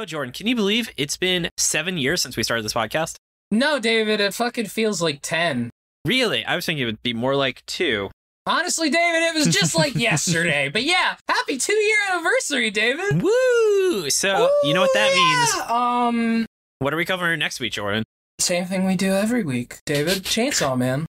Hello, Jordan. Can you believe it's been 7 years since we started this podcast? No, David, it fucking feels like 10. Really? I was thinking it would be more like 2. Honestly, David, it was just like yesterday. But yeah, happy 2-year anniversary, David. Woo! So, you know what that means? What are we covering next week, Jordan? Same thing we do every week, David. Chainsaw Man.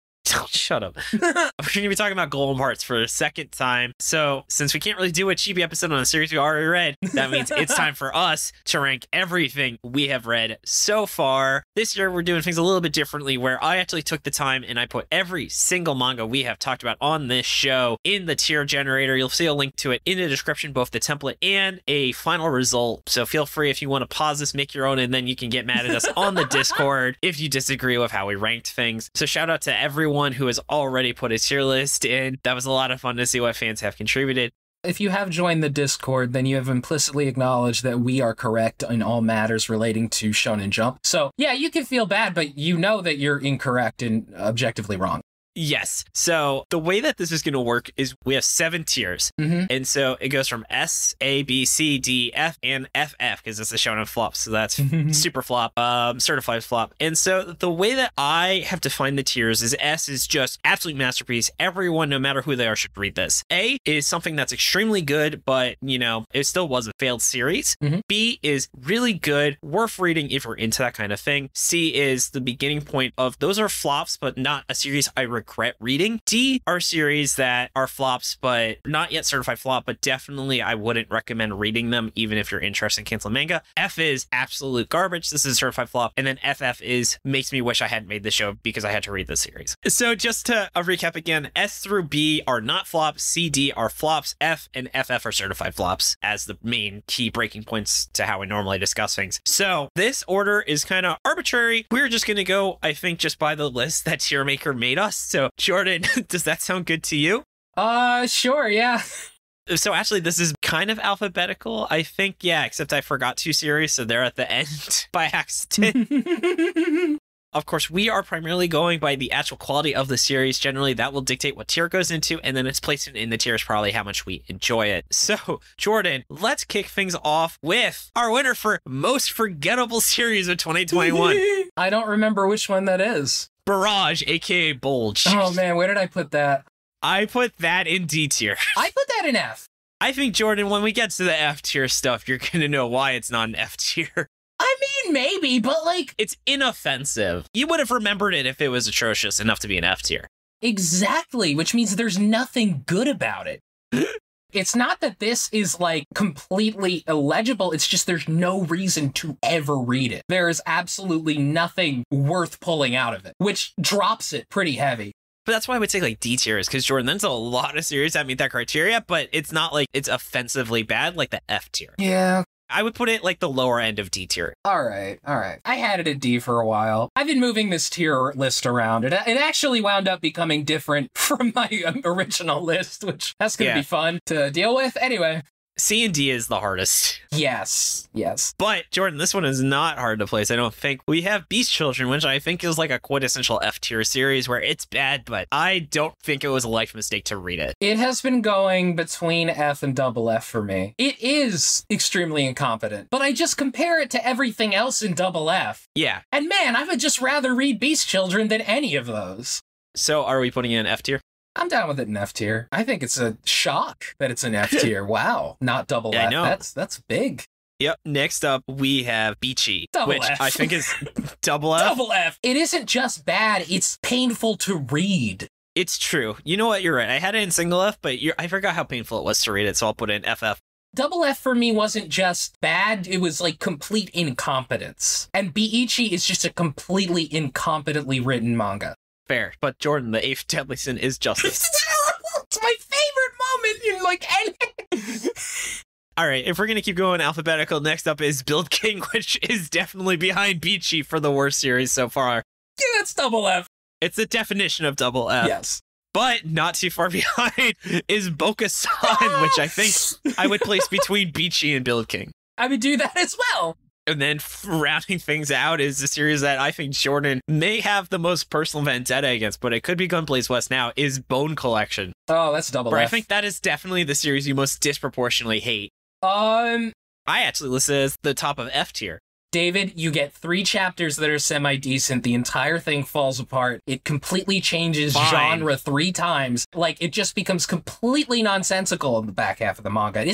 Shut up. We're going to be talking about Golem Hearts for a second time. So, since we can't really do a chibi episode on a series we already read, that means it's time for us to rank everything we have read so far. This year, we're doing things a little bit differently, where I actually took the time and I put every single manga we have talked about on this show in the tier generator. You'll see a link to it in the description, both the template and a final result. So feel free if you want to pause this, make your own, and then you can get mad at us on the Discord if you disagree with how we ranked things. So shout out to everyone who has already put a tier list in. That was a lot of fun to see what fans have contributed. If you have joined the Discord, then you have implicitly acknowledged that we are correct in all matters relating to Shonen Jump. So yeah, you can feel bad, but you know that you're incorrect and objectively wrong. Yes. So the way that this is going to work is we have 7 tiers. And so it goes from S, A, B, C, D, F, and FF, because it's a Shonen flop. So that's super flop, certified flop. And so the way that I have defined the tiers is S is just absolute masterpiece. Everyone, no matter who they are, should read this. A is something that's extremely good, but, you know, it still was a failed series. B is really good, worth reading if we're into that kind of thing. C is the beginning point of those are flops, but not a series I regret reading. D are series that are flops, but not yet certified flop, but definitely I wouldn't recommend reading them, even if you're interested in canceling manga. F is absolute garbage. This is a certified flop. And then FF is makes me wish I hadn't made this show because I had to read this series. So just to recap again, S through B are not flops, C, D are flops, F and FF are certified flops as the main key breaking points to how we normally discuss things. So this order is kind of arbitrary. We're just going to go, I think, just by the list that Tier Maker made us. So Jordan, does that sound good to you? Sure, yeah. So actually, this is kind of alphabetical, I think. Yeah, except I forgot 2 series, so they're at the end by accident. Of course, we are primarily going by the actual quality of the series. Generally, that will dictate what tier it goes into, and then its placement in the tier is probably how much we enjoy it. So, Jordan, let's kick things off with our winner for most forgettable series of 2021. I don't remember which one that is. Barrage, aka Bulge. Oh man, where did I put that? I put that in D tier. I put that in F. I think, Jordan, when we get to the F tier stuff, you're going to know why it's not an F tier. I mean, maybe, but like... It's inoffensive. You would have remembered it if it was atrocious enough to be an F tier. Exactly, which means there's nothing good about it. It's not that this is, like, completely illegible. It's just there's no reason to ever read it. There is absolutely nothing worth pulling out of it, which drops it pretty heavy. But that's why I would say, like, D tier is because, Jordan, there's a lot of series that meet that criteria, but it's not like it's offensively bad like the F tier. Yeah. I would put it like the lower end of D tier. All right. I had it at D for a while. I've been moving this tier list around. It actually wound up becoming different from my original list, which that's going to be fun to deal with. Anyway. C and D is the hardest. Yes. But, Jordan, this one is not hard to place, I don't think. We have Beast Children, which I think is like a quintessential F-tier series where it's bad, but I don't think it was a life mistake to read it. It has been going between F and double F for me. It is extremely incompetent, but I just compare it to everything else in double F. Yeah. And man, I would just rather read Beast Children than any of those. So are we putting it in F tier? I'm down with it in F tier. I think it's a shock that it's an F tier. Wow, not double F. I know. That's big. Yep. Next up, we have Beachy, double which F. I think is double F. Double F. It isn't just bad, it's painful to read. It's true. You know what? You're right. I had it in single F, but I forgot how painful it was to read it, so I'll put it in FF. Double F for me wasn't just bad, it was like complete incompetence. And Beichi is just a completely incompetently written manga. Fair. But Jordan, the 8th deadly sin is justice. It's my favorite moment in like any... All right, if we're going to keep going alphabetical, next up is Build King, which is definitely behind Beachy for the worst series so far. Yeah, that's double F. It's the definition of double F. Yes. But not too far behind is Boka-san, which I think I would place between Beachy and Build King. I would do that as well. And then rounding things out is the series that I think Jordan may have the most personal vendetta against, but it could be Gunblade West now, is Bone Collection. Oh, that's double F. I think that is definitely the series you most disproportionately hate. I actually listed it as the top of F tier. David, you get 3 chapters that are semi-decent. The entire thing falls apart. It completely changes genre 3 times. Like, it just becomes completely nonsensical in the back half of the manga. It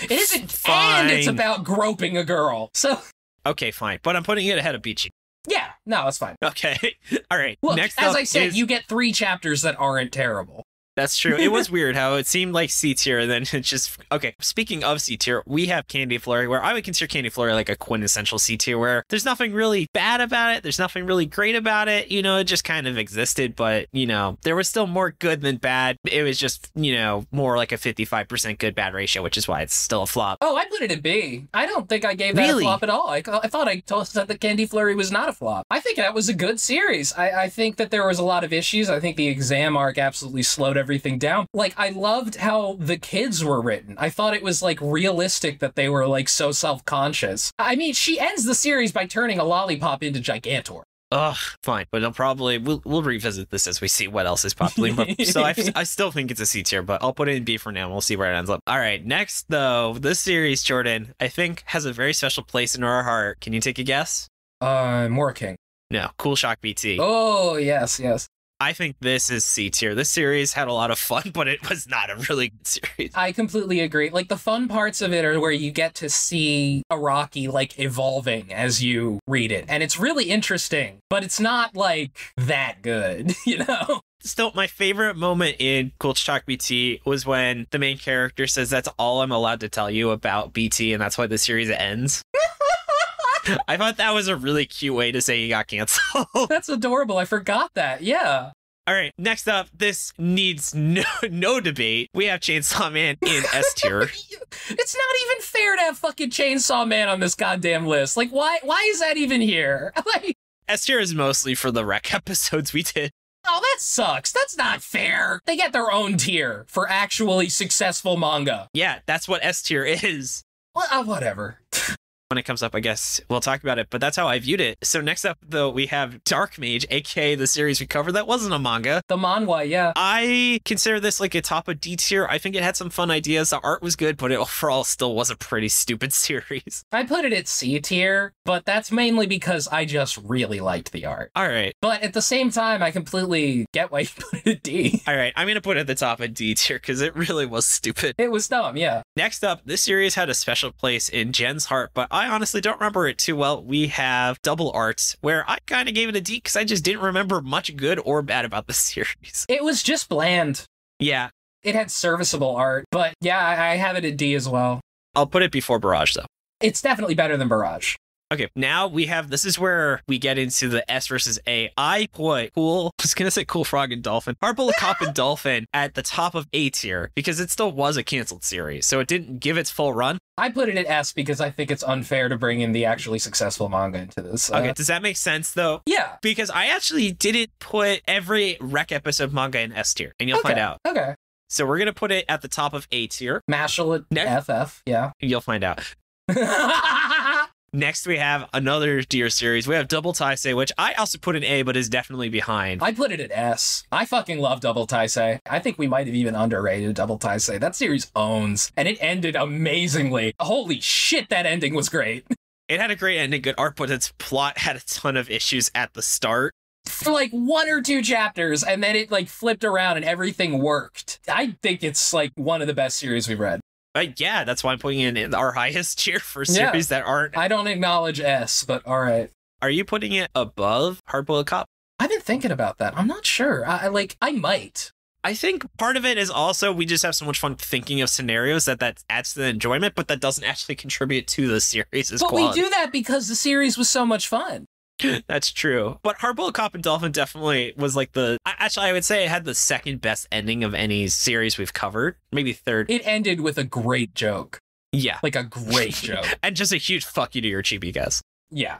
isn't, and it's about groping a girl. So... Okay, fine. But I'm putting it ahead of Beachy. Yeah, no, that's fine. Okay. All right. Look, next as up I said, is... you get 3 chapters that aren't terrible. That's true. It was weird how it seemed like C tier, and then it just... Okay, speaking of C tier, we have Candy Flurry, where I would consider Candy Flurry like a quintessential C tier, where there's nothing really bad about it, there's nothing really great about it, you know, it just kind of existed, but, you know, there was still more good than bad. It was just, you know, more like a 55% good-bad ratio, which is why it's still a flop. Oh, I put it at B. I don't think I gave that a flop at all. I thought I said that Candy Flurry was not a flop. I think that was a good series. I think that there was a lot of issues. I think the exam arc absolutely slowed everything down. Like, I loved how the kids were written. I thought it was, like, realistic that they were, like, so self-conscious. I mean, she ends the series by turning a lollipop into Gigantor. Ugh, fine. But we'll revisit this as we see what else is popular. So I still think it's a C tier, but I'll put it in B for now and we'll see where it ends up. All right, next, though, this series, Jordan, I think has a very special place in our heart. Can you take a guess? Mora King. No, Cool Shock BT. Oh, yes. I think this is C tier. This series had a lot of fun, but it was not a really good series. I completely agree. Like, the fun parts of it are where you get to see Araki, like, evolving as you read it. And it's really interesting, but it's not, like, that good, you know? Still, my favorite moment in Cool Shock BT was when the main character says, "That's all I'm allowed to tell you about BT, and that's why the series ends." I thought that was a really cute way to say he got canceled. That's adorable. I forgot that. Yeah. All right, next up, this needs no debate. We have Chainsaw Man in S tier. It's not even fair to have fucking Chainsaw Man on this goddamn list. Like, why is that even here? Like, S tier is mostly for the rec episodes we did. Oh, that sucks. That's not fair. They get their own tier for actually successful manga. Yeah, that's what S tier is. Well, whatever. When it comes up, I guess we'll talk about it, but that's how I viewed it. So next up, though, we have Dark Mage, aka the series we covered that wasn't a manga. The manhwa, yeah. I consider this like a top of D tier. I think it had some fun ideas. The art was good, but it overall still was a pretty stupid series. I put it at C tier, but that's mainly because I just really liked the art. All right. But at the same time, I completely get why you put it at D. All right, I'm going to put it at the top of D tier because it really was stupid. It was dumb, yeah. Next up, this series had a special place in Jen's heart, but I honestly don't remember it too well. We have Double Arts, where I kind of gave it a D because I just didn't remember much good or bad about the series. It was just bland. Yeah. It had serviceable art, but yeah, I have it at D as well. I'll put it before Barrage, though. It's definitely better than Barrage. Okay, now we have, this is where we get into the S versus A. I put Cool, I was going to say Cool Frog and Dolphin, Hardball Cop and Dolphin at the top of A tier because it still was a canceled series, so it didn't give its full run. I put it at S because I think it's unfair to bring in the actually successful manga into this. Okay, does that make sense, though? Yeah. Because I actually didn't put every rec episode manga in S tier, and you'll find out. Okay. So we're going to put it at the top of A tier. Mashal at FF, yeah. You'll find out. Next, we have another deer series. We have Double Taisei, which I also put in A, but is definitely behind. I put it at S. I fucking love Double Taisei. I think we might have even underrated Double Taisei. That series owns, and it ended amazingly. Holy shit, that ending was great. It had a great ending, good art, but its plot had a ton of issues at the start. For like 1 or 2 chapters, and then it like flipped around and everything worked. I think it's like one of the best series we've read. Yeah, that's why I'm putting it in our highest tier for series that aren't... I don't acknowledge S, but all right. Are you putting it above Hardboiled Cop? I've been thinking about that. I'm not sure. I might. I think part of it is also we just have so much fun thinking of scenarios that adds to the enjoyment, but that doesn't actually contribute to the series' But quality. we do that because the series was so much fun. That's true. But Hardboiled Cop and Dolphin definitely was like actually, I would say it had the second best ending of any series we've covered. Maybe third. It ended with a great joke. Yeah. Like a great joke. And just a huge fuck you to your chibi guys. Yeah.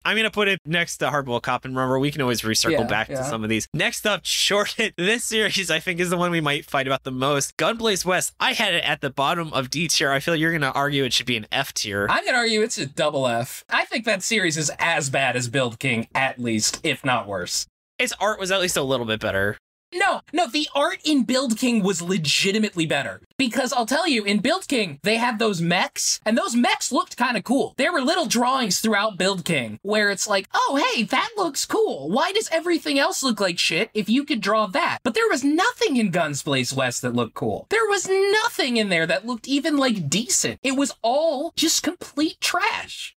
I'm going to put it next to Hardboiled Cop, and remember, we can always recircle back to some of these. Next up, Shorted. This series, I think, is the one we might fight about the most. Gunblaze West, I had it at the bottom of D tier. I feel you're going to argue it should be an F tier. I'm going to argue it's a double F. I think that series is as bad as Build King, at least, if not worse. Its art was at least a little bit better. No, the art in Build King was legitimately better. Because I'll tell you, in Build King, they had those mechs, and those mechs looked kind of cool. There were little drawings throughout Build King where it's like, oh, hey, that looks cool. Why does everything else look like shit if you could draw that? But there was nothing in Guns Blaze West that looked cool. There was nothing in there that looked even, like, decent. It was all just complete trash.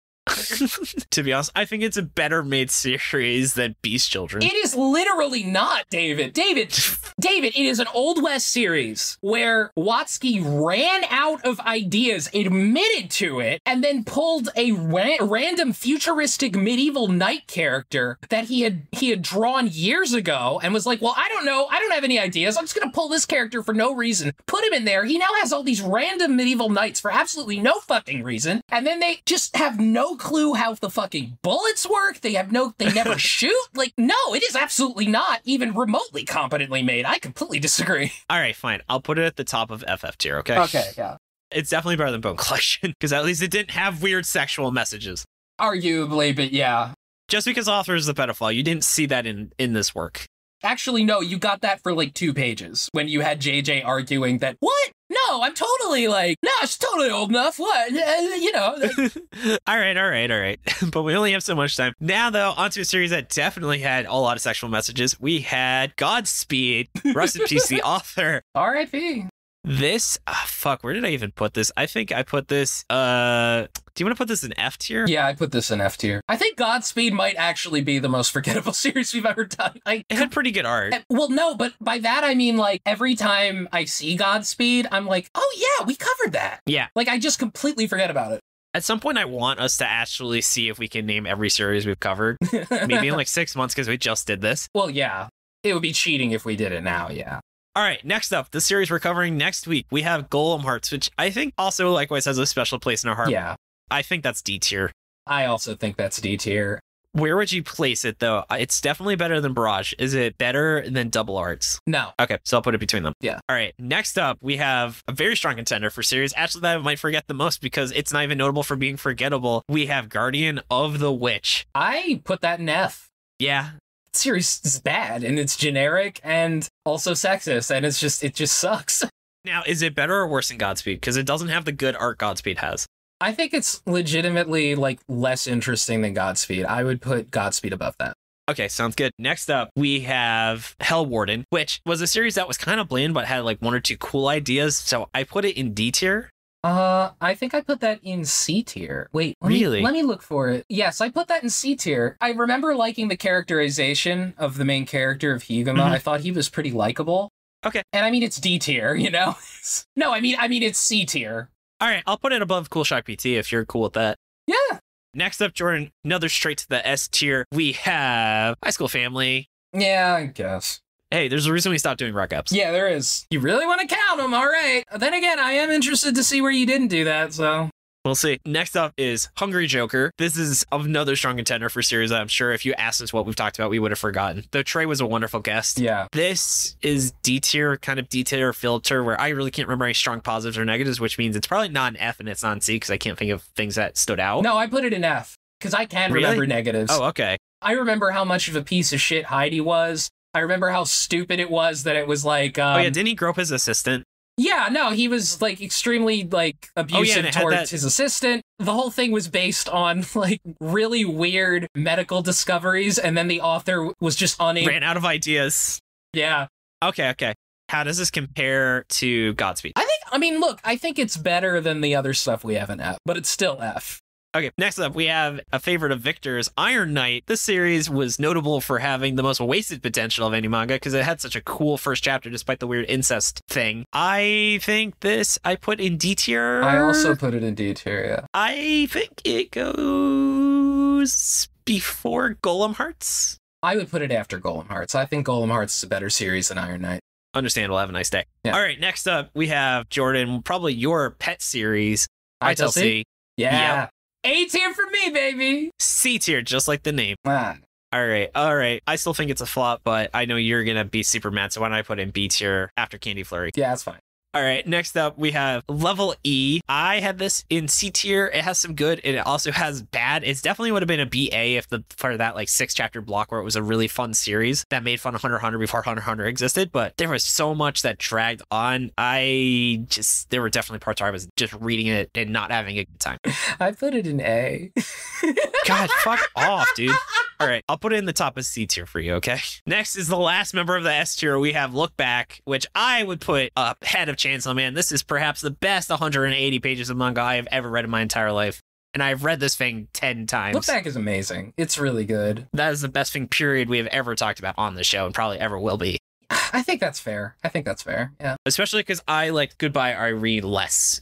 To be honest, I think it's a better made series than Beast Children. It is literally not, David. David, it is an Old West series where Watsky ran out of ideas, admitted to it, and then pulled a random futuristic medieval knight character that he had drawn years ago and was like, well, I don't know. I don't have any ideas. I'm just going to pull this character for no reason. Put him in there. He now has all these random medieval knights for absolutely no fucking reason. And then they just have no clue how the fucking bullets work. They never shoot. Like, no, it is absolutely not even remotely competently made. I completely disagree. All right, fine. I'll put it at the top of FF tier, okay? Okay, yeah. It's definitely better than Bone Collection, because at least it didn't have weird sexual messages. Arguably, but yeah. Just because the author is a pedophile, you didn't see that in this work. Actually, no, you got that for like 2 pages when you had JJ arguing that, what? No, I'm totally like, no, it's totally old enough. What? You know. All right. But we only have so much time. Now, though, onto a series that definitely had a lot of sexual messages. We had Godspeed, rest in peace, the author. R.I.P. This, fuck, where did I even put this? I think I put this, do you want to put this in F tier? Yeah, I put this in F tier. I think Godspeed might actually be the most forgettable series we've ever done. It had pretty good art. Well, no, but by that I mean, like, every time I see Godspeed, I'm like, oh yeah, we covered that. Yeah. Like, I just completely forget about it. At some point, I want us to actually see if we can name every series we've covered. Maybe in like 6 months, because we just did this. Well, yeah. It would be cheating if we did it now, yeah. All right, next up, the series we're covering next week, we have Golem Hearts, which I think also likewise has a special place in our heart. Yeah. I think that's D tier. I also think that's D tier. Where would you place it, though? It's definitely better than Barrage. Is it better than Double Arts? No. Okay, so I'll put it between them. Yeah. All right, next up, we have a very strong contender for series. Actually, that I might forget the most because it's not even notable for being forgettable. We have Guardian of the Witch. I put that in F. Yeah. Series is bad and it's generic and also sexist and it just sucks. Now, is it better or worse than Godspeed? Because it doesn't have the good art Godspeed has. I think it's legitimately like less interesting than Godspeed. I would put Godspeed above that. Okay, sounds good. Next up, we have Hell Warden, which was a series that was kind of bland but had like 1 or 2 cool ideas. So I put it in D tier. I think I put that in C tier. Wait, let me look for it. Yes, I put that in C tier. I remember liking the characterization of the main character of Higuma. Mm-hmm. I thought he was pretty likable. Okay. And I mean, it's D tier, you know? No, I mean, it's C tier. All right, I'll put it above Cool Shock PT if you're cool with that. Yeah. Next up, Jordan, another straight to the S tier. We have High School Family. Yeah, I guess. Hey, there's a reason we stopped doing rec ups. Yeah, there is. You really want to count them? All right. Then again, I am interested to see where you didn't do that, so. We'll see. Next up is Hungry Joker. This is another strong contender for series that I'm sure if you asked us what we've talked about, we would have forgotten. Though Trey was a wonderful guest. Yeah. This is D tier, kind of D tier filter where I really can't remember any strong positives or negatives, which means it's probably not an F and it's not an C because I can't think of things that stood out. No, I put it in F because I can remember negatives. Oh, okay. I remember how much of a piece of shit Heidi was. I remember how stupid it was that it was like... oh, yeah, didn't he grope his assistant? Yeah, no, he was, like, extremely, like, abusive towards his assistant. The whole thing was based on, like, really weird medical discoveries, and then the author was just unable... Ran out of ideas. Yeah. Okay. How does this compare to Godspeed? I think it's better than the other stuff we have in F, but it's still F. Okay, next up, we have a favorite of Victor's, Iron Knight. This series was notable for having the most wasted potential of any manga because it had such a cool first chapter despite the weird incest thing. I think I put in D tier. I also put it in D tier, yeah. I think it goes before Golem Hearts. I would put it after Golem Hearts. I think Golem Hearts is a better series than Iron Knight. Understandable. Have a nice day. Yeah. All right, next up, we have Jordan, probably your pet series, ITLC. Yeah. Yep. A tier for me, baby. C tier, just like the name. Ah. All right. I still think it's a flop, but I know you're going to be super mad, so why don't I put in B tier after Candy Flurry? Yeah, that's fine. All right, next up we have Level E. I had this in C tier. It has some good and it also has bad. It's definitely would have been a BA if the part of that like 6-chapter block where it was a really fun series that made fun of Hunter x Hunter before Hunter x Hunter existed, but there was so much that dragged on. There were definitely parts where I was just reading it and not having a good time. I put it in A. God, fuck off, dude. All right, I'll put it in the top of C tier for you, okay? Next is the last member of the S tier. We have Look Back, which I would put up ahead of Chainsaw Man. This is perhaps the best 180 pages of manga I have ever read in my entire life. And I've read this thing 10 times. Look Back is amazing. It's really good. That is the best thing, period, we have ever talked about on the show and probably ever will be. I think that's fair. Yeah. Especially because I liked Goodbye Eerie less.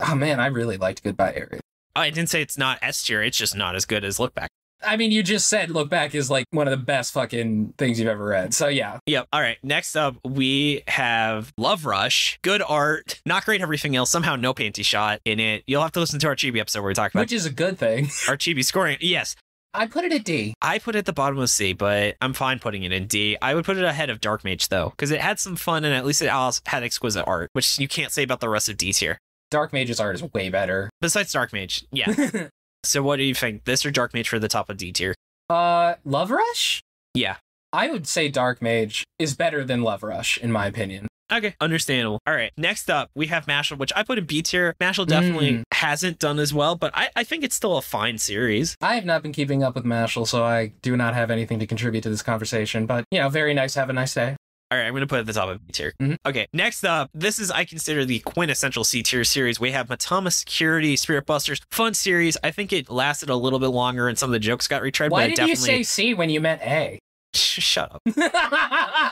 Oh man, I really liked Goodbye Eerie. I didn't say it's not S tier. It's just not as good as Look Back. I mean, you just said Look Back is like one of the best fucking things you've ever read. So yeah. Yep. All right. Next up, we have Love Rush. Good art. Not great everything else. Somehow no panty shot in it. You'll have to listen to our Chibi episode where we talk about which is a good thing. Our Chibi scoring. Yes. I put it at D. I put it at the bottom of C, but I'm fine putting it in D. I would put it ahead of Dark Mage, though, because it had some fun and at least it also had exquisite art, which you can't say about the rest of D tier. Dark Mage's art is way better. Besides Dark Mage, yeah. So what do you think? This or Dark Mage for the top of D tier? Love Rush? Yeah. I would say Dark Mage is better than Love Rush, in my opinion. Okay, understandable. All right, next up, we have Mashal, which I put in B tier. Mashal definitely hasn't done as well, but I think it's still a fine series. I have not been keeping up with Mashal, so I do not have anything to contribute to this conversation, but, you know, very nice. Have a nice day. All right, I'm going to put it at the top of B tier. Okay, next up, this is, I consider, the quintessential C tier series. We have Matama Security, Spirit Busters. Fun series. I think it lasted a little bit longer and some of the jokes got retread. Why but did you say C when you meant A? Shut up.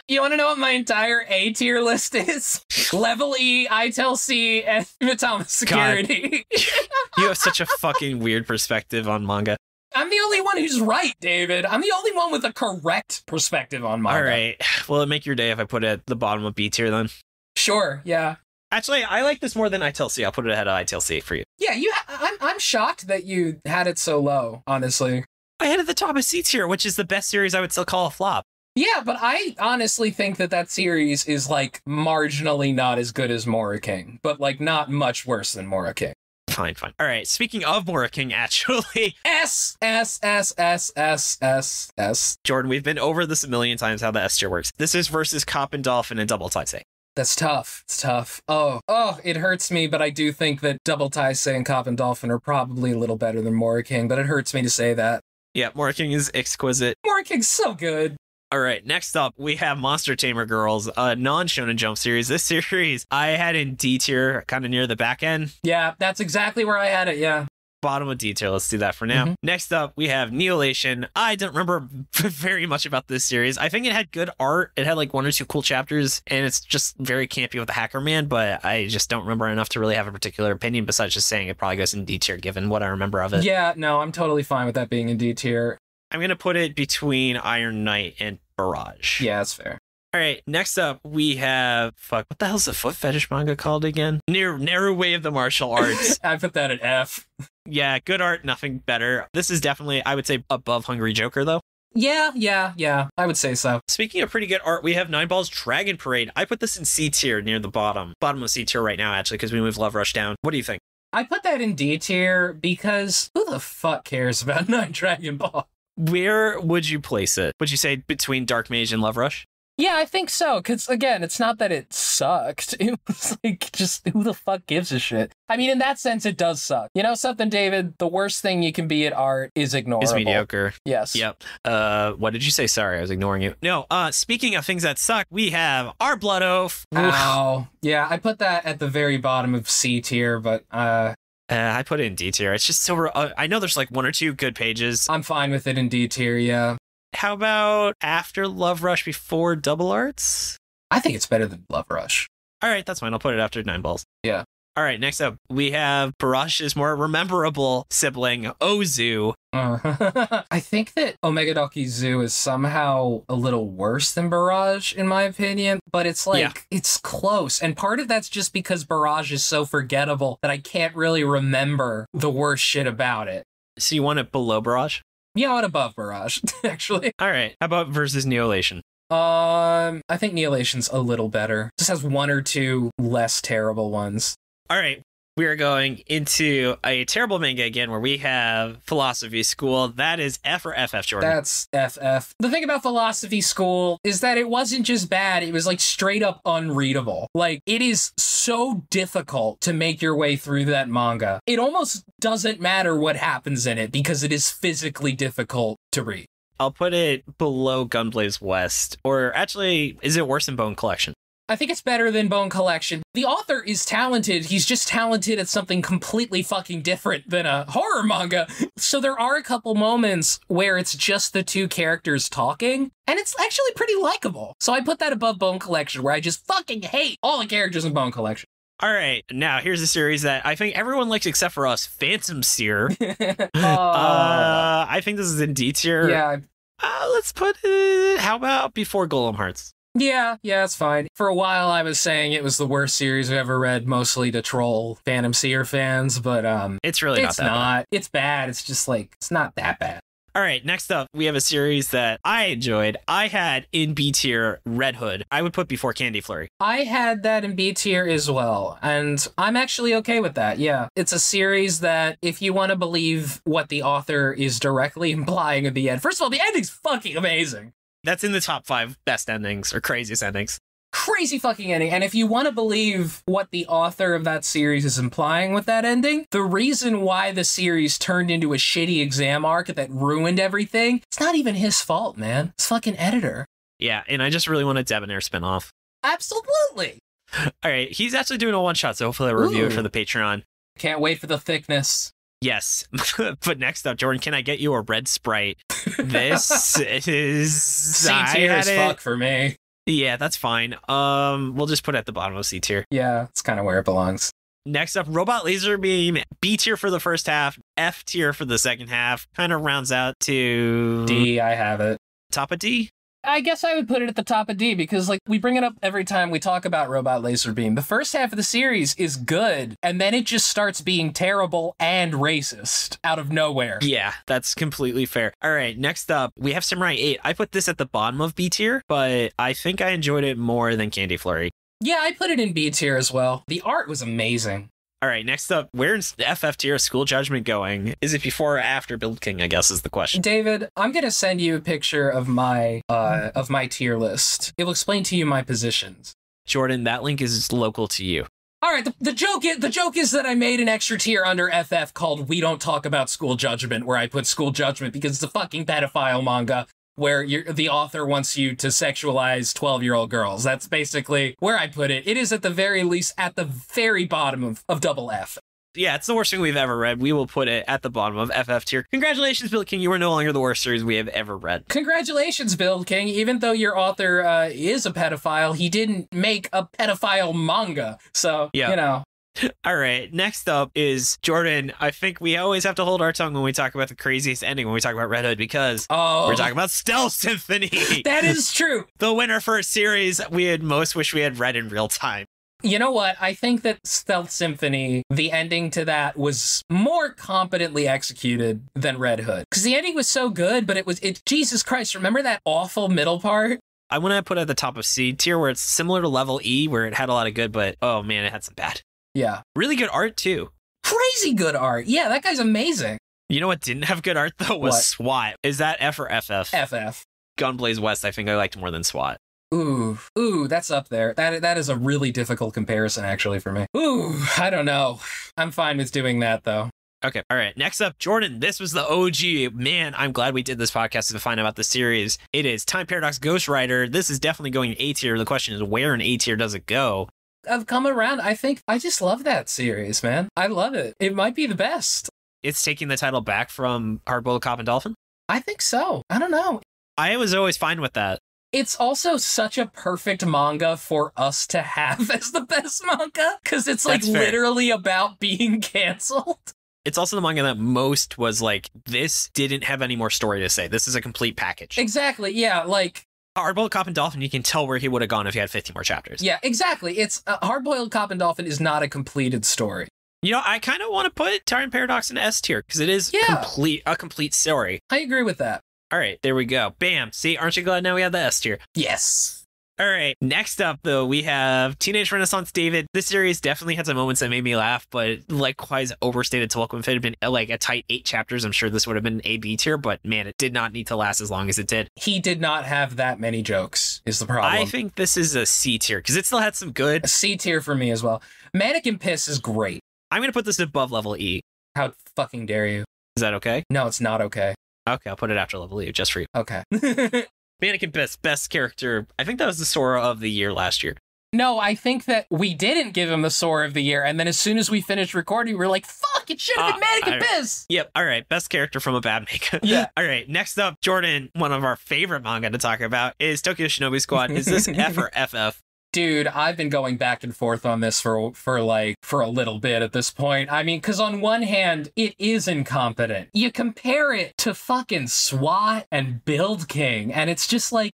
You want to know what my entire A tier list is? Level E, I tell C, and Matama Security. You have such a fucking weird perspective on manga. I'm the only one who's right, David. I'm the only one with a correct perspective on manga. All right. Will it make your day if I put it at the bottom of B tier then? Sure, yeah. Actually, I like this more than I tell C. I'll put it ahead of I tell C for you. Yeah, I'm shocked that you had it so low, honestly. I had it at the top of C tier, which is the best series I would still call a flop. Yeah, but I honestly think that series is, like, marginally not as good as Mora King, but, like, not much worse than Mora King. Fine. All right, speaking of Mora King, actually... S. Jordan, we've been over this a million times, how the S tier works. This is versus Cop and Dolphin and Double Taisei. That's tough. It's tough. Oh, it hurts me, but I do think that Double Taisei and Cop and Dolphin are probably a little better than Mora King, but it hurts me to say that. Yeah, Mora King is exquisite. Mora King's so good. All right, next up, we have Monster Tamer Girls, a non-Shonen Jump series. This series I had in D tier, kind of near the back end. Yeah, that's exactly where I had it, yeah. Bottom of D tier, let's do that for now. Next up, we have Neolation. I don't remember very much about this series. I think it had good art. It had like 1 or 2 cool chapters, and it's just very campy with the Hacker Man, but I just don't remember enough to really have a particular opinion besides just saying it probably goes in D tier given what I remember of it. Yeah, no, I'm totally fine with that being in D tier. I'm going to put it between Iron Knight and Barrage. Yeah, that's fair. All right, next up, we have... Fuck, what the hell's the foot fetish manga called again? Narrow Way of the Martial Arts. I put that at F. Yeah, good art, nothing better. This is definitely, I would say, above Hungry Joker, though. Yeah, I would say so. Speaking of pretty good art, we have Nine Balls Dragon Parade. I put this in C tier near the bottom. Bottom of C tier right now, actually, because we moved Love Rush down. What do you think? I put that in D tier because who the fuck cares about Nine Dragon Ball? Where would you place it? Would you say between Dark Mage and Love Rush? Yeah, I think so, because, again, it's not that it sucked. It was, like, just who the fuck gives a shit? I mean, in that sense, it does suck. You know something, David? The worst thing you can be at art is ignorable. Is mediocre. Yes. Yep. What did you say? Sorry, I was ignoring you. No, speaking of things that suck, we have Our Blood Oath. Ow. Yeah, I put that at the very bottom of C tier, but, I put it in D tier. It's just so... I know there's, like, 1 or 2 good pages. I'm fine with it in D tier, yeah. How about after Love Rush, before Double Arts? I think it's better than Love Rush. All right, that's fine. I'll put it after Nine Balls. Yeah. All right, next up, we have Barash's more rememberable sibling, Ozu. I think that Omegadoki Zoo is somehow a little worse than Barrage, in my opinion, but it's like, it's close. And part of that's just because Barrage is so forgettable that I can't really remember the worst shit about it. So you want it below Barrage? Yeah, I want above Barrage, actually. All right, how about versus Neolation? I think Neolation's a little better. Just has one or two less terrible ones. All right. We are going into a terrible manga again where we have Philosophy School. That is F or FF, Jordan? That's FF. The thing about Philosophy School is that it wasn't just bad, it was like straight up unreadable. Like, it is so difficult to make your way through that manga. It almost doesn't matter what happens in it because it is physically difficult to read. I'll put it below Gunblaze West. Or actually, is it worse than Bone Collection? I think it's better than Bone Collection. The author is talented. He's just talented at something completely fucking different than a horror manga. So there are a couple moments where it's just the two characters talking, and it's actually pretty likable. So I put that above Bone Collection, where I just fucking hate all the characters in Bone Collection. All right, now here's a series that I think everyone likes except for us, Phantom Seer. I think this is in D tier. Yeah. Let's put it, how about before Golem Hearts? Yeah, it's fine. For a while, I was saying it was the worst series I've ever read, mostly to troll Phantom Seer fans, but it's really not that bad. It's bad. It's just like, it's not that bad. All right, next up, we have a series that I enjoyed. I had in B tier Red Hood. I would put before Candy Flurry. I had that in B tier as well, and I'm actually okay with that, yeah. It's a series that, if you want to believe what the author is directly implying at the end, first of all, the ending's fucking amazing. That's in the top 5 best endings or craziest endings. Crazy fucking ending. And if you want to believe what the author of that series is implying with that ending, the reason why the series turned into a shitty exam arc that ruined everything, it's not even his fault, man. It's fucking editor. Yeah, and I just really want a Debonair spinoff. Absolutely. All right, he's actually doing a one-shot, so hopefully I'll review it for the Patreon. Can't wait for the thickness. Yes, but next up, Jordan, can I get you a red Sprite? This is C tier as fuck for me. Yeah, that's fine. We'll just put it at the bottom of C tier. Yeah, it's kind of where it belongs. Next up, Robot Laser Beam, B tier for the first half, F tier for the second half. Kind of rounds out to D. I have it. Top of D. I guess I would put it at the top of D because, like, we bring it up every time we talk about Robot Laser Beam. The first half of the series is good, and then it just starts being terrible and racist out of nowhere. Yeah, that's completely fair. All right, next up, we have Samurai 8. I put this at the bottom of B tier, but I think I enjoyed it more than Candy Flurry. Yeah, I put it in B tier as well. The art was amazing. All right, next up, where's the FF tier School Judgment going? Is it before or after Build King, I guess is the question. David, I'm going to send you a picture of my tier list. It will explain to you my positions. Jordan, that link is local to you. All right, the joke is that I made an extra tier under FF called We Don't Talk About School Judgment, where I put School Judgment because it's a fucking pedophile manga where the author wants you to sexualize 12-year-old girls. That's basically where I put it. It is at the very least at the very bottom of double F. Yeah, it's the worst thing we've ever read. We will put it at the bottom of FF tier. Congratulations, Build King. You are no longer the worst series we have ever read. Congratulations, Build King. Even though your author is a pedophile, he didn't make a pedophile manga. So, you know. All right, next up is Jordan. I think we always have to hold our tongue when we talk about the craziest ending when we talk about Red Hood because we're talking about Stealth Symphony. That is true. The winner for a series we had most wish we had read in real time. You know what? I think that Stealth Symphony, the ending to that was more competently executed than Red Hood. Because the ending was so good, but Jesus Christ, remember that awful middle part? I want to put it at the top of C tier where it's similar to level E where it had a lot of good, but oh man, it had some bad. Yeah. Really good art, too. Crazy good art. Yeah, that guy's amazing. You know what didn't have good art, though? Was SWAT. Is that F or FF? FF. Gunblaze West, I think I liked more than SWAT. Ooh, that's up there. That is a really difficult comparison, actually, for me. Ooh, I don't know. I'm fine with doing that, though. Okay, all right. Next up, Jordan, this was the OG. Man, I'm glad we did this podcast to find out about the series. It is Time Paradox Ghostwriter. This is definitely going A tier. The question is, where in A tier does it go? I've come around. I think I just love that series, man. I love it. It might be the best. It's taking the title back from Hardboiled Cop and Dolphin? I think so. I don't know. I was always fine with that. It's also such a perfect manga for us to have as the best manga, because it's like literally about being canceled. It's also the manga that most was like, this didn't have any more story to say. This is a complete package. Exactly, yeah, like... Hardboiled Cop and Dolphin, you can tell where he would have gone if he had 50 more chapters. Yeah, exactly. It's Hardboiled Cop and Dolphin is not a completed story. You know, I kind of want to put Time Paradox in S tier because it is a complete story. I agree with that. All right, there we go. Bam. See, aren't you glad now we have the S tier? Yes. All right, next up, though, we have Teenage Renaissance David. This series definitely had some moments that made me laugh, but likewise overstated to welcome. If it had been like a tight 8 chapters, I'm sure this would have been an A-B tier, but man, it did not need to last as long as it did. He did not have that many jokes, is the problem. I think this is a C tier, because it still had some good. A C tier for me as well. Mannequin Piss is great. I'm going to put this above level E. How fucking dare you? Is that okay? No, it's not okay. Okay, I'll put it after level E, just for you. Okay. Mannequin Piss, best character. I think that was the Sora of the year last year. No, I think that we didn't give him the Sora of the year, and then as soon as we finished recording, we were like, fuck, it should have been Mannequin Piss! Yep, all right, best character from a bad makeup. Yeah. All right, next up, Jordan, one of our favorite manga to talk about, is Tokyo Shinobi Squad. Is this F or FF? Dude, I've been going back and forth on this for a little bit at this point. I mean, because on one hand, it is incompetent. You compare it to fucking SWAT and Build King, and it's just like,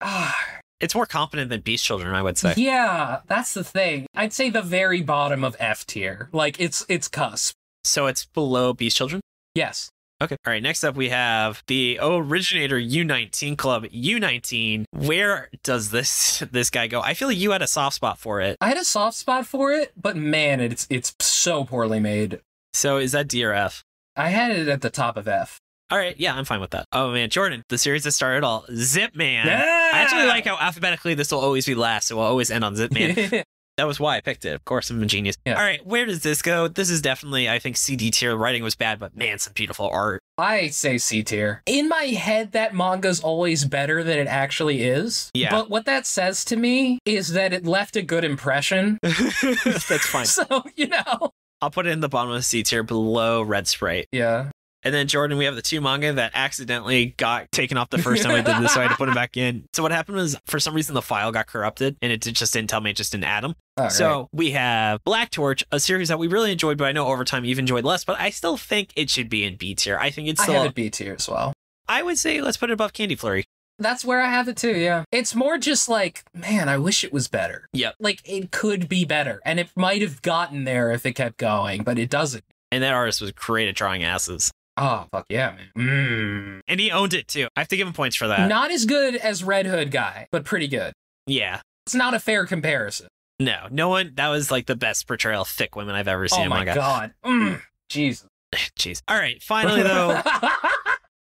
It's more competent than Beast Children, I would say. Yeah, that's the thing. I'd say the very bottom of F tier. Like, it's cusp. So it's below Beast Children? Yes. Okay. All right. Next up, we have the originator U19 Club. U19. Where does this guy go? I feel like you had a soft spot for it. I had a soft spot for it, but man, it's so poorly made. So is that D or F? I had it at the top of F. All right. Yeah, I'm fine with that. Oh, man. Jordan, the series that started all. Zip Man. Yeah! I actually like how alphabetically this will always be last, so we'll always end on Zip Man. That was why I picked it. Of course, I'm a genius. Yeah. All right, where does this go? This is definitely, I think, CD tier. Writing was bad, but man, some beautiful art. I say C tier. In my head, that manga's always better than it actually is. Yeah. But what that says to me is that it left a good impression. That's fine. So, you know. I'll put it in the bottom of the C tier below Red Sprite. Yeah. And then, Jordan, we have the 2 manga that accidentally got taken off the first time I did this, so I had to put them back in. So what happened was, for some reason, the file got corrupted, and it just didn't tell me, it just didn't add them. So we have Black Torch, a series that we really enjoyed, but I know over time you've enjoyed less, but I still think it should be in B tier. I think it's still... I have it B tier as well. I would say let's put it above Candy Flurry. That's where I have it too, yeah. It's more just like, man, I wish it was better. Yep. Like, it could be better, and it might have gotten there if it kept going, but it doesn't. And that artist was great at drawing asses. Oh, fuck yeah, man. And he owned it, too. I have to give him points for that. Not as good as Red Hood guy, but pretty good. Yeah. It's not a fair comparison. No one, that was like the best portrayal of thick women I've ever seen in manga. Oh my god. Jesus. Jeez. All right, finally, though...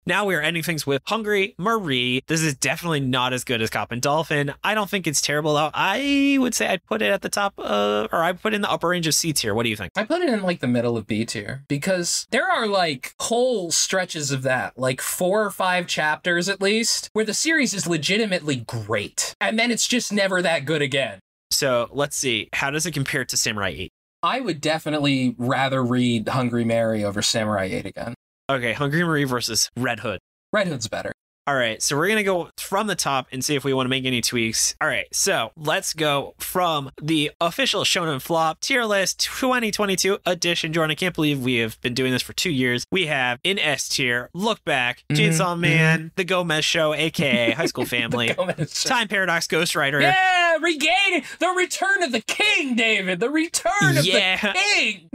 Now we are ending things with Hungry Marie. This is definitely not as good as Cop and Dolphin. I don't think it's terrible, though. I would say I'd put it at the top of, or I'd put it in the upper range of C tier. What do you think? I put it in like the middle of B tier because there are like whole stretches of that, like 4 or 5 chapters at least, where the series is legitimately great. And then it's just never that good again. So let's see. How does it compare to Samurai 8? I would definitely rather read Hungry Mary over Samurai 8 again. Okay, Hungry Marie versus Red Hood. Red Hood's better. All right, so we're going to go from the top and see if we want to make any tweaks. All right, so let's go from the official Shonen Flop tier list 2022 edition. Jordan, I can't believe we have been doing this for 2 years. We have in S tier, Look Back, Chainsaw Man, The Gomez Show, a.k.a. High School Family, Time Paradox, Ghostwriter. Yeah, regaining the return of the king, David. The return of the king.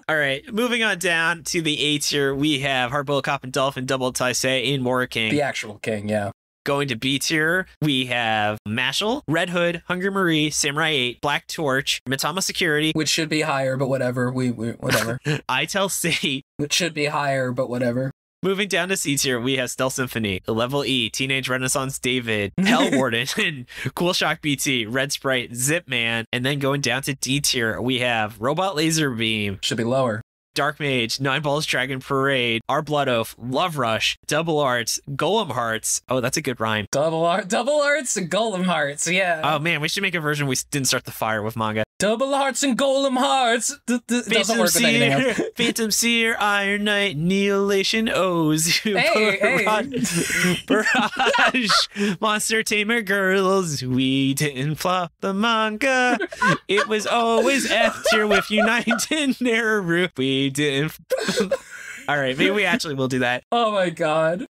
All right, moving on down to the A tier, we have Hardboiled Cop and Dolphin, Double Taisei, in Mora King. The actual king, yeah. Going to B tier, we have Mashal, Red Hood, Hungry Marie, Samurai 8, Black Torch, Mitama Security. Which should be higher, but whatever. We whatever. I Tell City. Which should be higher, but whatever. Moving down to C tier, we have Stealth Symphony, Level E, Teenage Renaissance David, Hell Warden, and Cool Shock BT, Red Sprite, Zip Man. And then going down to D tier, we have Robot Laser Beam. Should be lower. Dark Mage, Nine Balls Dragon Parade, Our Blood Oath, Love Rush, Double Arts, Golem Hearts. Oh, that's a good rhyme. Double Arts and Golem Hearts, yeah. Oh man, we should make a version we didn't start the fire with manga. Double Hearts and Golem Hearts. Doesn't work with anything else. Phantom Seer, Iron Knight, Annihilation, Ozu, Barrage, Monster Tamer Girls. We didn't flop the manga. It was always F tier with United Naru. We didn't. All right, maybe we actually will do that. Oh my god.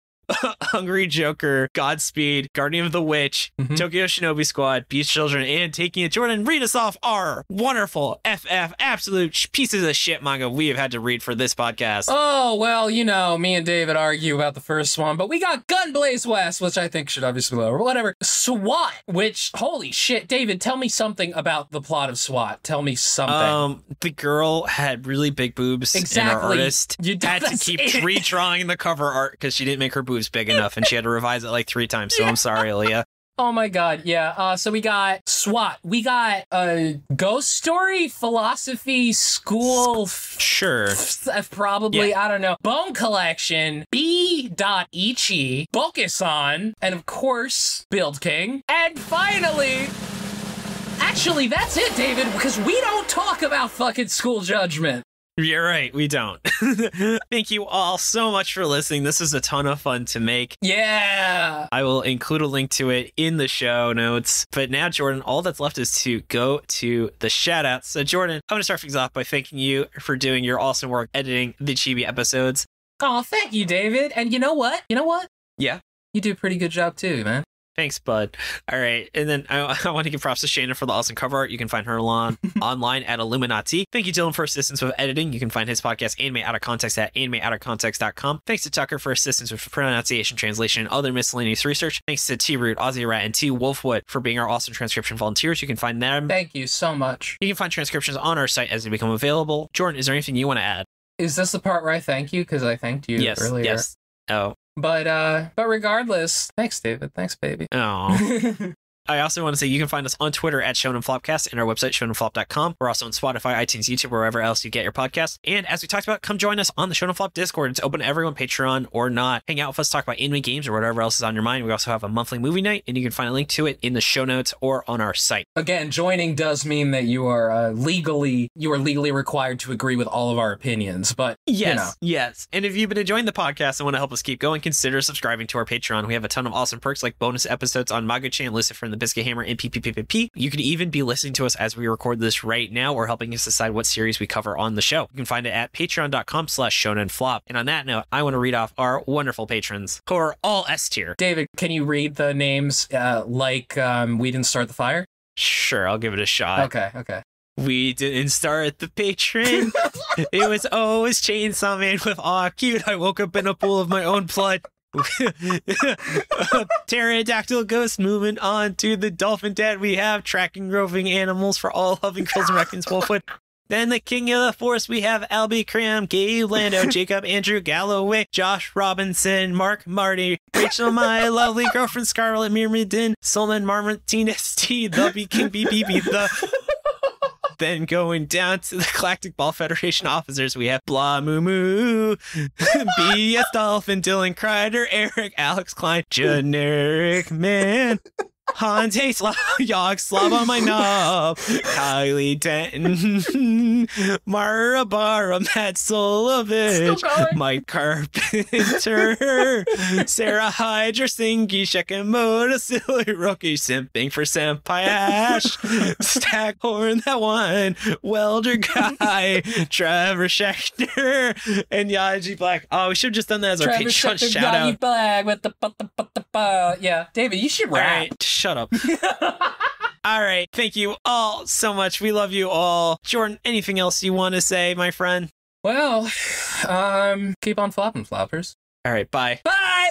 Hungry Joker, Godspeed, Guardian of the Witch, Tokyo Shinobi Squad, Beast Children, and Taking It. Jordan, read us off our wonderful FF absolute pieces of shit manga we have had to read for this podcast. Oh, well, you know, me and David argue about the first one, but we got Gunblaze West, which I think should obviously be lower. Whatever. SWAT, which, holy shit, David, tell me something about the plot of SWAT. Tell me something. The girl had really big boobs, and our artist had to keep redrawing the cover art because she didn't make her boobs big enough, and she had to revise it like 3 times. So I'm sorry, Aaliyah. Oh my god, yeah. So we got SWAT. We got a ghost story, philosophy, school. Sure. Probably, yeah. I don't know. Bone Collection, B.Ichi, Bokusan, and of course, Build King. And finally, actually, that's it, David, because we don't talk about fucking School Judgment. You're right, we don't. Thank you all so much for listening. This is a ton of fun to make. Yeah! I will include a link to it in the show notes. But now, Jordan, all that's left is to go to the shout-outs. So, Jordan, I'm going to start things off by thanking you for doing your awesome work editing the Chibi episodes. Oh, thank you, David. And you know what? Yeah? You do a pretty good job, too, man. Thanks, bud. All right. And then I want to give props to Shana for the awesome cover art. You can find her online at Illuminati. Thank you, Dylan, for assistance with editing. You can find his podcast, Anime Out of Context, at animeoutofcontext.com. Thanks to Tucker for assistance with pronunciation, translation, and other miscellaneous research. Thanks to T-Root, OzyRat, and T-Wolfwood for being our awesome transcription volunteers. You can find them. Thank you so much. You can find transcriptions on our site as they become available. Jordan, is there anything you want to add? Is this the part where I thank you? Because I thanked you earlier. Yes. Oh. But regardless, thanks, David. Thanks, baby. Oh. I also want to say you can find us on Twitter at Shonen Flopcast and our website, shonenflop.com. We're also on Spotify, iTunes, YouTube, wherever else you get your podcasts. And as we talked about, come join us on the Shonen Flop Discord. It's open to everyone, Patreon or not. Hang out with us, talk about anime games or whatever else is on your mind. We also have a monthly movie night, and you can find a link to it in the show notes or on our site. Again, joining does mean that you are legally required to agree with all of our opinions. But yes. And if you've been enjoying the podcast and want to help us keep going, consider subscribing to our Patreon. We have a ton of awesome perks like bonus episodes on Mago-chan, Lucifer and the Biscuit Hammer, and PPPP. You could even be listening to us as we record this right now or helping us decide what series we cover on the show. You can find it at patreon.com/shonenflop. And on that note, I want to read off our wonderful patrons who are all S tier. David, can you read the names We Didn't Start the Fire? Sure, I'll give it a shot. Okay. We didn't start the patron. It was always Chainsaw Man with aw cute. I woke up in a pool of my own blood. Pterodactyl ghost. Moving on to the dolphin dad. We have tracking roving animals for all loving girls and reckons Wolfwood. Then the king of the force, we have Albie Cram, Gabe Lando, Jacob Andrew Galloway, Josh Robinson, Mark Marty, Rachel, my lovely girlfriend Scarlett Myrmidon, Solomon Martinez T, the B King BBB, the. Then going down to the Galactic Ball Federation officers, we have Blah Moo Moo, BS Dolphin, Dylan Crider, Eric, Alex Klein, Generic Man, Hans Hayes, Yog, Slob on my knob, Kylie Denton, Mara Barra, Matt Solovich, Mike Carpenter, Sarah Hydra, Singy, Shekimoto, Silly Rookie, Simping for Senpai Ash, Stackhorn, that one, Welder Guy, Trevor Schechter, and Yaji Black. Oh, we should have just done that as our Patreon shout out. Yaji Black with yeah, David, you should rap. Right, shut up. All right. Thank you all so much. We love you all. Jordan, anything else you want to say, my friend? Well, keep on flopping, floppers. All right. Bye. Bye.